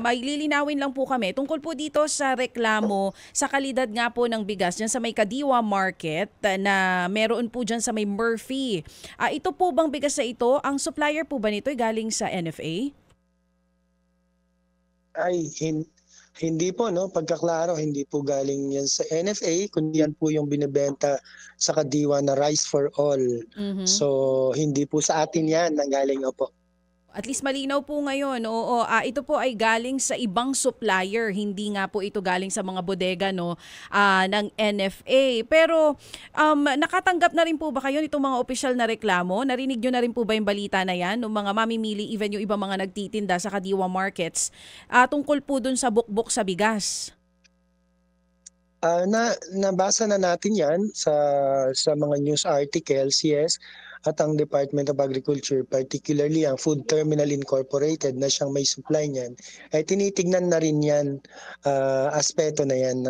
May lilinawin lang po kami tungkol po dito sa reklamo sa kalidad nga po ng bigas dyan sa may Kadiwa Market na meron po dyan sa may Murphy. Ito po bang bigas na ito, ang supplier po ba nito ay galing sa NFA? Ay, hindi po, no? Pagkaklaro, hindi po galing yan sa NFA, kundi yan po yung binibenta sa Kadiwa na Rice for All. Mhm. So, hindi po sa atin yan nanggaling, opo. At least malinaw po ngayon, oo, ito po ay galing sa ibang supplier, hindi nga po ito galing sa mga bodega no, ng NFA. Pero nakatanggap na rin po ba kayo nitong mga opisyal na reklamo? Narinig nyo na rin po ba yung balita na yan, ng mga mamimili, even yung ibang mga nagtitinda sa Kadiwa Markets, tungkol po dun sa bukbok sa bigas? Nabasa na natin yan sa mga news articles, yes. At ang Department of Agriculture, particularly ang Food Terminal Incorporated na siyang may supply niyan, ay tinitignan na rin yan, aspeto na yan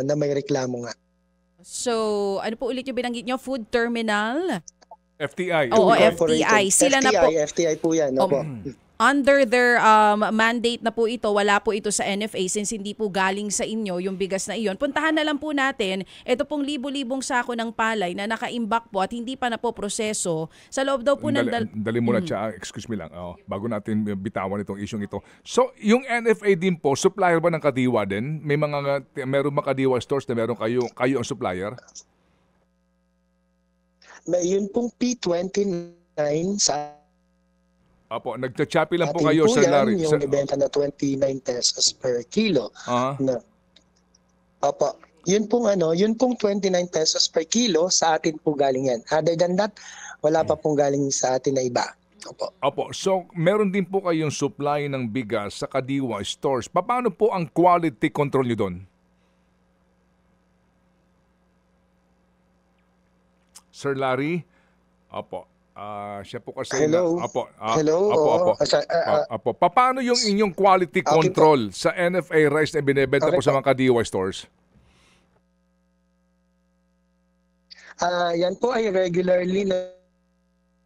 na may reklamo nga. So, ano po ulit yung binanggit nyo? Food Terminal? FTI, Oo, FTI. FTI. Sila na po. FTI po yan, opo. Under their mandate na po ito, wala po ito sa NFA since hindi po galing sa inyo yung bigas na iyon. Puntahan na lang po natin, ito pong libo-libong sako ng palay na nakaimbak po at hindi pa napoproseso sa loob daw po ng... Dali muna siya, excuse me lang, bago natin bitawan itong isyong ito. So, yung NFA din po, supplier ba ng Kadiwa din? Meron ba Kadiwa stores na meron kayo ang supplier? Yun pong P29 sa Apo, nagcha-choppy lang po atin kayo, po Sir yan, Larry. yung ibenta na 29 pesos per kilo. Na, opo, yun pong 29 pesos per kilo sa atin po galing yan. Other than that, wala pa pong galing sa atin na iba. Opo. Opo, so meron din po kayong supply ng bigas sa Kadiwa stores. Paano po ang quality control nyo doon? Sir Larry? Opo. Siya po kasi Hello? Hello? Apo. Paano yung inyong quality control sa NFA rice na binebenta po sa mga Kadiwa stores? Yan po ay regularly na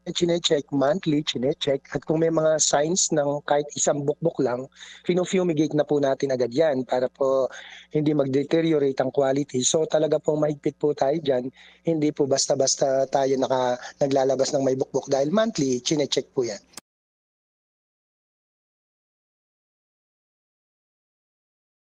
chinecheck, monthly chinecheck, at kung may mga signs ng kahit isang bukbok lang, fumigate na po natin agad yan para po hindi mag-deteriorate ang quality. So talaga pong mahigpit po tayo dyan, hindi po basta-basta tayo naglalabas ng may bukbok dahil monthly chinecheck po yan.